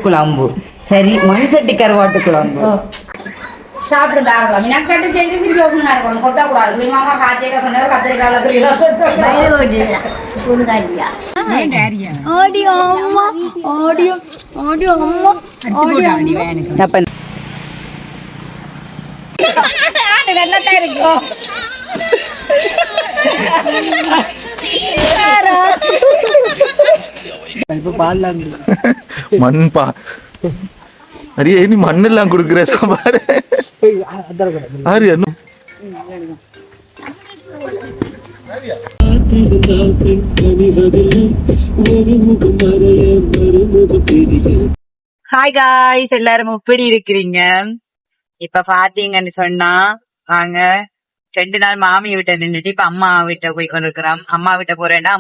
குழம்பு. சரி, மண் சட்டி கருவாட்டு குழம்பு சாப்பிட்டு தாராளம். நக்கட்டு செய்து வீடியோ இருக்கணும், கொட்டக்கூடாது. மாமா காய்ச்சல சொன்னாரு, கத்திரிக்காய் மண்பா அரிய நீ மண்ணெல்லாம் கொடுக்குற சாப்பாடு ஆரியா ஹாய் காய்ஸ், எல்லாரும் எப்படி இருக்கிறீங்க? இப்ப பாத்தீங்கன்னு சொன்னா நாங்க 2 நாள் மாமி வீட்டை நின்றுட்டு இப்ப அம்மா வீட்டை போய் கொண்டிருக்கிறோம். அம்மா வீட்டை போறேன்னா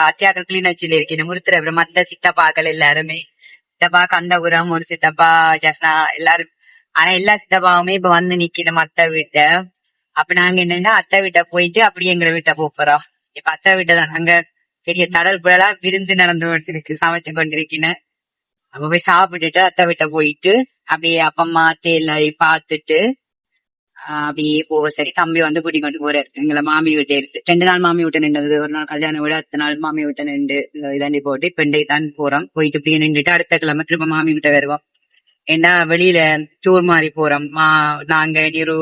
அத்தியாக்கள் கிளிநொச்சியில இருக்கேன். முருத்துற மத்த சித்தப்பாக்கள் எல்லாருமே, சித்தப்பா கந்தபுரம், ஒரு சித்தப்பா ஜஸ்னா எல்லாரும். ஆனா எல்லா சித்தப்பாவுமே இப்ப வந்து நிக்கணும் அத்தை வீட்டை. அப்ப நாங்க என்னன்னா அத்தை வீட்டை போயிட்டு அப்படியே எங்களை வீட்டை போறோம். இப்ப அத்தை வீட்டை தான் நாங்க பெரிய தடல் புடலா விருந்து நடந்து கொண்டிருக்கு, சமைச்சு கொண்டிருக்கேன்னு. அப்ப போய் சாப்பிட்டுட்டு அத்தை வீட்டை போயிட்டு அப்படியே அப்பம்மா அத்தை எல்லாரையும் பார்த்துட்டு அப்படியே போவோம். சரி, தம்பி வந்து கூட்டி கொண்டு போறாரு எங்களை மாமி வீட்டை இருக்கு. 2 நாள் மாமி வீட்டை நின்றது, ஒரு நாள் கல்யாணம் விட அடுத்த நாள் மாமி வீட்டை நின்று இதாண்டி போட்டு இப்ப தான் போறோம். போயிட்டு இப்படியே நின்றுட்டு அடுத்த கிழமை திரும்ப மாமி வீட்டை வருவோம். ஏன்னா வெளியில டூர் மாதிரி போறோம். நாங்க நிறு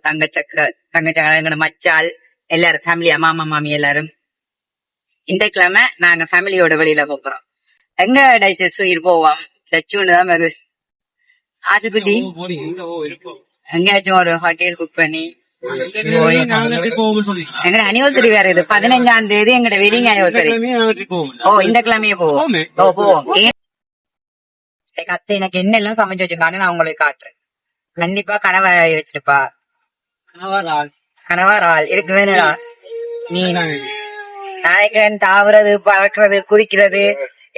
தங்கச்சக்கர எங்களோட மச்சால் எல்லாரும் ஃபேமிலியா, மாமா மாமி எல்லாரும். இந்த கிழமை நாங்க ஃபேமிலியோட வெளியில போறோம். எங்க டைச்சர் போவோம், டச்சுன்னு தான் வருது. ஆசுக்குட்டி எங்கேயாச்சும் ஒரு ஹோட்டல் புக் பண்ணி எங்கட அனிவர்சரி வேற இது 15ஆம் தேதி எங்கட வெட்டிங் அனிவர்சரி. ஓ, இந்த கிழமையே போவோம். ஓ போவோம். அத்தை எனக்கு என்ன எல்லாம் சமைச்சு வச்சிருக்கான்னு நான் உங்களுக்கு காட்டுறேன். கண்டிப்பா கணவா வச்சிருப்பா. கணவாரால் இருக்கு வேணடா. நீ நாளைக்கு தாவுறது, பறக்குறது, குதிக்கிறது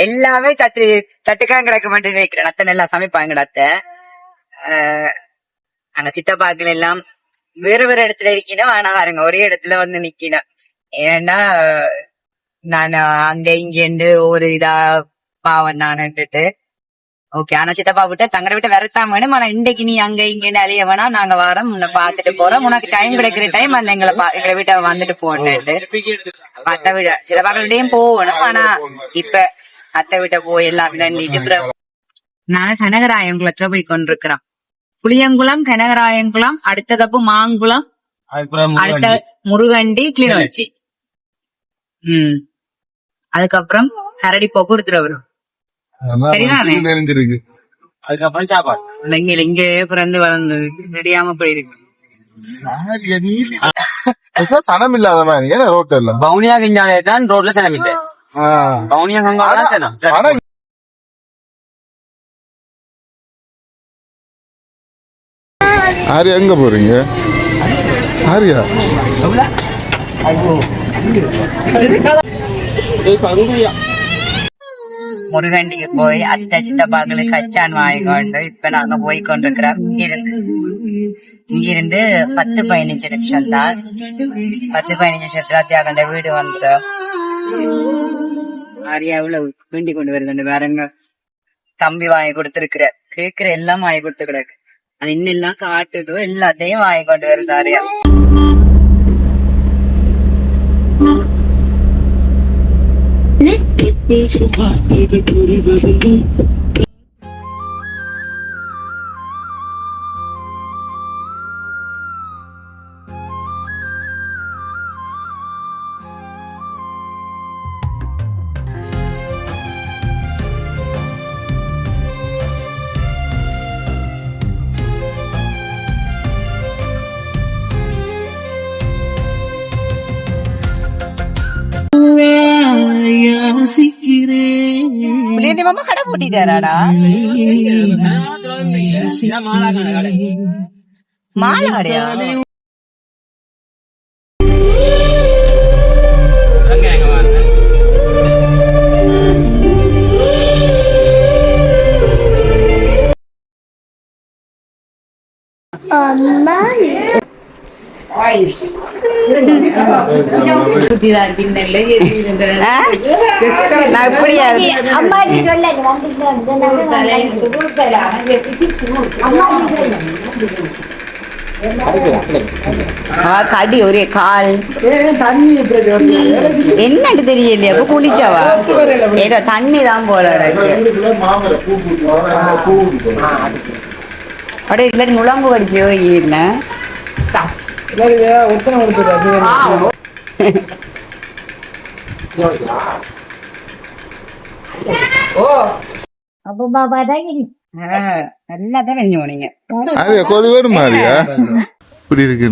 எல்லாமே தட்டுக்கான் கிடக்க மாட்டேன்னு நினைக்கிறேன். அத்தை நல்லா சமைப்பாங்கடா அத்தை. ஆனா சித்தப்பாக்கள் எல்லாம் வேற வேற இடத்துல இருக்கணும். ஆனா பாருங்க ஒரே இடத்துல வந்து நிக்கணும். ஏன்னா நான் அங்க இங்கேண்டு ஒரு இதா பாவம் நான்ட்டு. ஓகே, ஆனா சித்தப்பா விட்ட தங்கட விட்டு வரத்தான் வேணும். ஆனா இன்றைக்கு நீ அங்க இங்கன்னு அழிய வேணா, நாங்க வாரம் உன்னை பாத்துட்டு போறோம். உனக்கு டைம் கிடைக்கிற டைம் அந்த எங்களை வீட்டை வந்துட்டு போனேன்ட்டு. அத்தை வீட சித்தப்பாக்களிடையும் போகணும். ஆனா இப்ப அத்தை வீட்டை போய் எல்லாம் விளையாண்டிட்டு நாங்க கனகராயங்குளத்துல போய் கொண்டிருக்கிறோம். புளியங்குளம், கனகராயங்குளம், அடுத்த தப்பு மாங்குளம், அடுத்த முருகண்டி, கிளிநொச்சி. அதுக்கப்புறம் கரடி போக்குவரத்துல வரும். சரிதானே? அதுக்கப்புறம் சாப்பாடு இங்கே பிறந்து வளர்ந்து தெரியாம போயிருக்கு. சனம் இல்லாத மாதிரி ரோட்ல பவுனியா கிஞ்சாலே தான் ரோட்ல சனம் இல்லை. பவுனியா கங்காதான் சனம். ஆரியா எங்க போறீங்க? ஆரியா முருகண்டிக்கு போய் அத்தை சித்தப்பாக்களுக்கு அச்சான் வாங்கிக்கொண்டு இப்ப நாங்க போய் கொண்டிருக்கிறோம். இங்கிருந்து 10-15 நிமிஷம் தான். 10-15 நிமிஷத்துல அத்தியாகண்ட வீடு வந்துடும். ஆரியா எவ்வளவு வேண்டி கொண்டு வருது வேறங்க. தம்பி வாங்கி கொடுத்துருக்குற, கேக்குற எல்லாம் வாங்கி கொடுத்துக்கிறாரு. அது இன்னெல்லாம் காட்டுதோ எல்லாத்தையும் வாங்கி கொண்டு வருது ஆரியா. மாமா கடை போட்டிட்டாராடா? மாலை கடையா? நான் இப்படியா கடி ஒரே கால் என்னட்டு தெரியலையா அப்ப குளிச்சாவா ஏதோ தண்ணி தான் போல அப்படியே இல்லாட்டி முழங்கு கடிச்சோ இல்ல எல்லாத்தையும் கழிஞ்சு போனீங்க ஆரியா கோழி வேணுமா ஆரியா இப்படி இருக்கு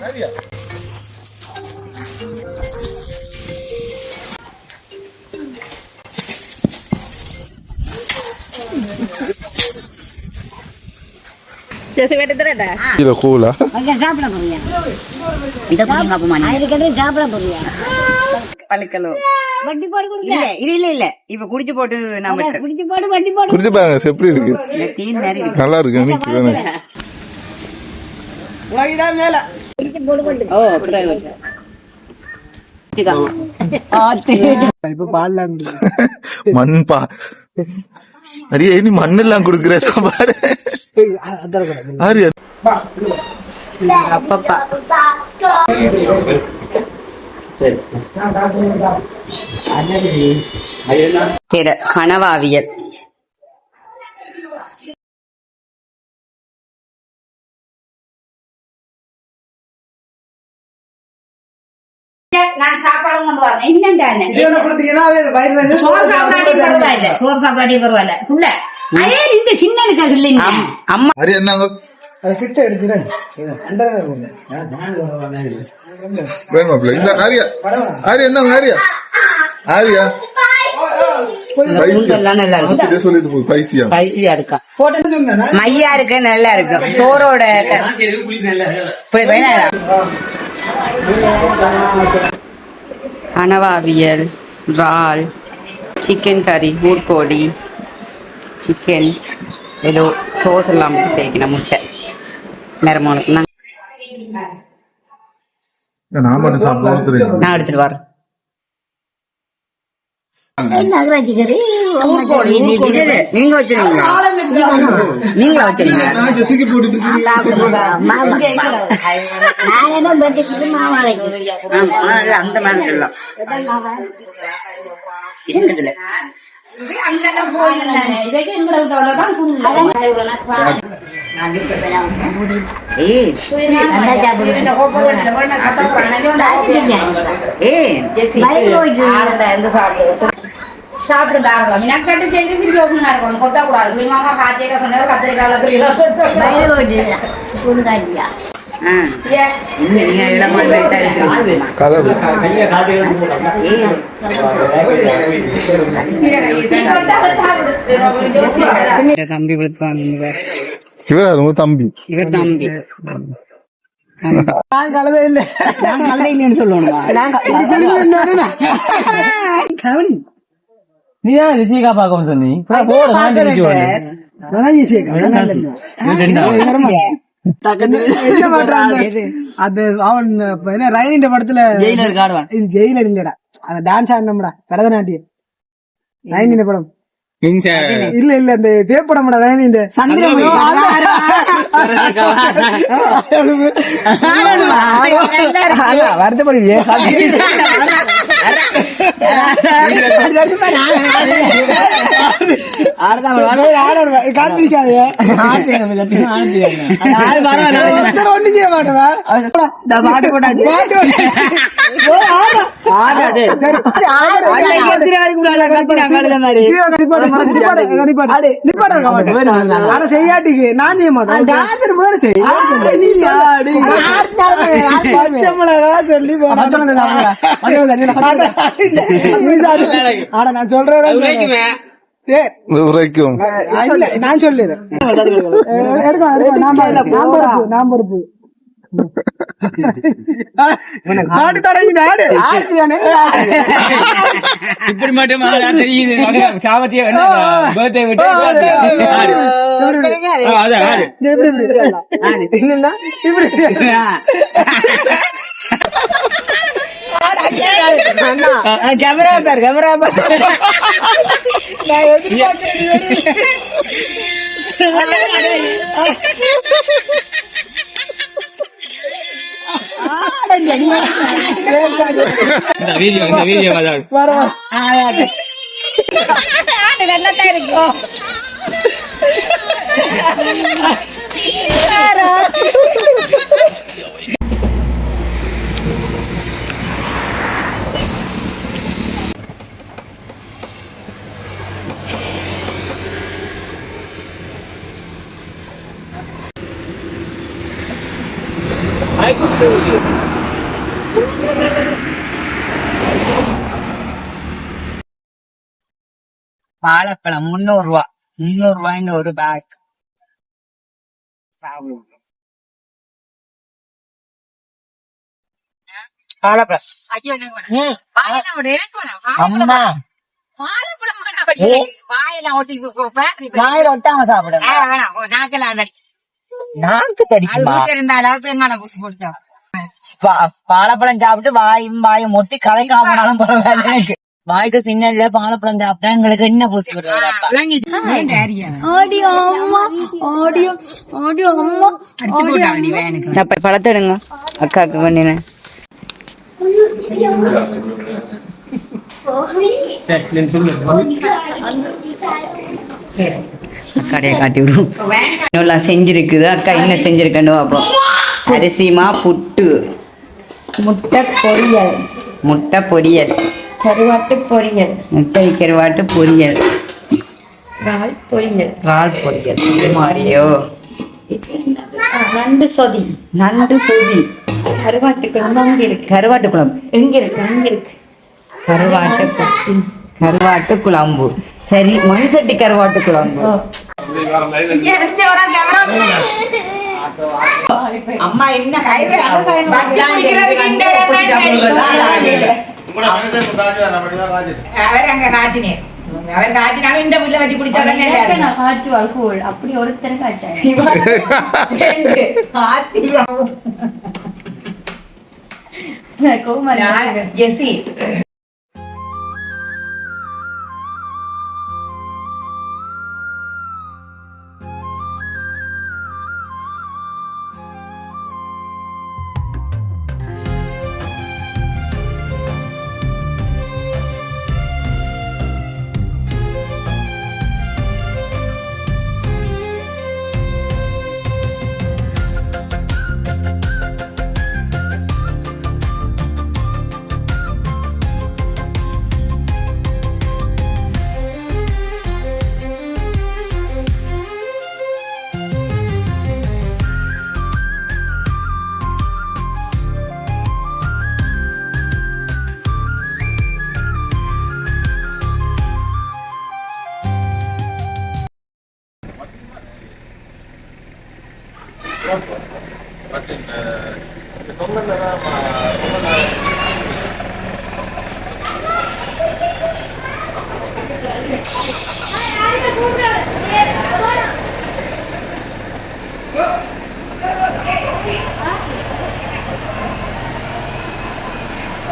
ஆரியா இத கூலா பழுக்கலோ இல்ல இது இல்ல இப்ப குடிச்சு போட்டு நம்ம குடிச்சு பாருங்க எப்படி இருக்கு நல்லா இருக்கு நிக்குதானே மண் பா அரிய நீ மண்ணெல்லாம் குடுக்குற பாரு ஆரியா அப்பப்பா கனவாவியல் நான் சாப்பாடு கொண்டு வரேன் என்னண்டானே சோறு சாப்பிடாட்டி பரவாயில்ல புள்ள அதே இந்த சின்ன இல்லைங்க அம்மா ஆரியா என்னங்க வேணுமாப்ல இந்த ஆரியா ஆரியா என்ன ஆரியா ஆரியா நல்லா இருக்கு சொல்லிட்டு போகுது பைசியா ஸ்பைசியா இருக்கா மையா இருக்கு நல்லா இருக்கு சோறோட கனவாவியல் இறால் சிக்கன் கறி ஊர்கோடி சிக்கன் ஏதோ சோஸ் எல்லாம் சேர்க்கணும் முட்டை நேரமானுக்கு நான் மட்டும் சாப்பிட நான் எடுத்துட்டு வரேன் நீங்க வச்சிருக்கீங்களா நீங்களா வச்சிருக்கீங்க அந்த மாதிரி எல்லாம் இருந்ததுல சாப்பிடுதாங்க மினக்கட்டு செய்து பிடிக்க இருக்கணும் கொட்டக்கூடாது மாமா காய்ச்சல சொன்னாரு கத்திரிக்காய் தம்பி விழுத்தாங்க இவர் உங்க தம்பி இவர் தம்பி இல்லைன்னு சொல்லணுமா நீதான் ரிஷிகா பாக்க சொன்னி அது அவன் ரயிலின் படத்துல ஜெயிலர் இல்லடா அந்த டான்ஸ் ஆடினோம்டா பரதநாட்டியம் ரயிலின் படம் இல்ல இல்ல இந்த தேப்படம் இந்த வருத்தப்படுவியே காப்பிக்காது ஒண்ணு செய்ய மாட்டேன் பாட்டு போட்டாச்சு செய்யாட்டிக்கு நான் செய்ய மாட்டேன் சொல்லி நான் சொல்றேன் உரைக்கும் நான் சொல்லிடுறேன் நான் பொறுப்பு நாடு தொடங்கி நாடு இப்படி மட்டும் சாமத்திய பர்த்டே விட்டு கேமரா பார் கேமரா பார் நான் எதிர்பார்க்கிறேன் இந்த வீடியோ வாழைப்பழம் 300 ரூபாய் 300 ரூபாய்ன்னு ஒரு பேக். வாழைப்பழம் அம்மா வாயில ஒட்டாம சாப்பிடுங்க. நாக்கு தடிக்குமா? வாழைப்பழம் சாப்பிட்டு வாயும் ஒட்டி கலைக்காம போனாலும் பரவாயில்ல. எனக்கு வாய்க்கு சின்ன வாழைப்பழம் சாப்பிட்டா எங்களுக்கு என்ன பூசி பழத்தை எடுங்க அக்காக்கு பண்ணினேன். அக்காடைய காட்டி விடும். எல்லாம் செஞ்சிருக்குது. அக்கா என்ன செஞ்சிருக்கேன்னு பார்ப்போம். அரிசிமா புட்டு, முட்டை பொரியல், கருவாட்டு பொரியல், முட்டை கருவாட்டு பொரியல், இறால் பொரியல் இது மாதிரியோ. நண்டு சொதி, கருவாட்டு குழம்பு அங்க இருக்கு. கருவாட்டு குழம்பு எங்க இருக்கு? கருவாட்டு குழம்பு. சரி, மண் சட்டி கருவாட்டு குழம்பு. அம்மா என்ன அவர் காய்ச்சினாலும் இந்த வீட்டுல வச்சு குடிச்சாதான் அப்படி ஒருத்தர் காய்ச்சாங்க.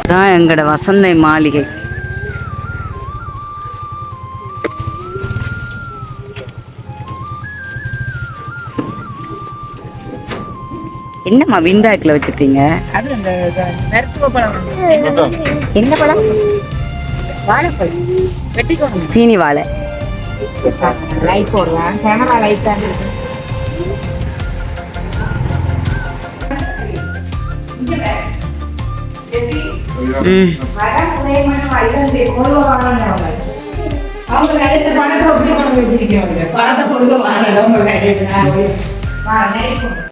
தான் எங்களோட வசந்தை மாளிகை. என்னம்மா விண்டாக்ல வச்சிருக்கீங்க? அது அந்த மருத்துவ பழம். என்ன பழம்? வாழைப்பழம். வெட்டிக்கணும். சீனி வாழை. லைட் போடலாம். கேமரா லைட் தான் இருக்கு. அவங்க கையில பணத்தை அப்படி கொண்டு வச்சிருக்கீங்க. பணத்தை கொடுக்க வாங்க.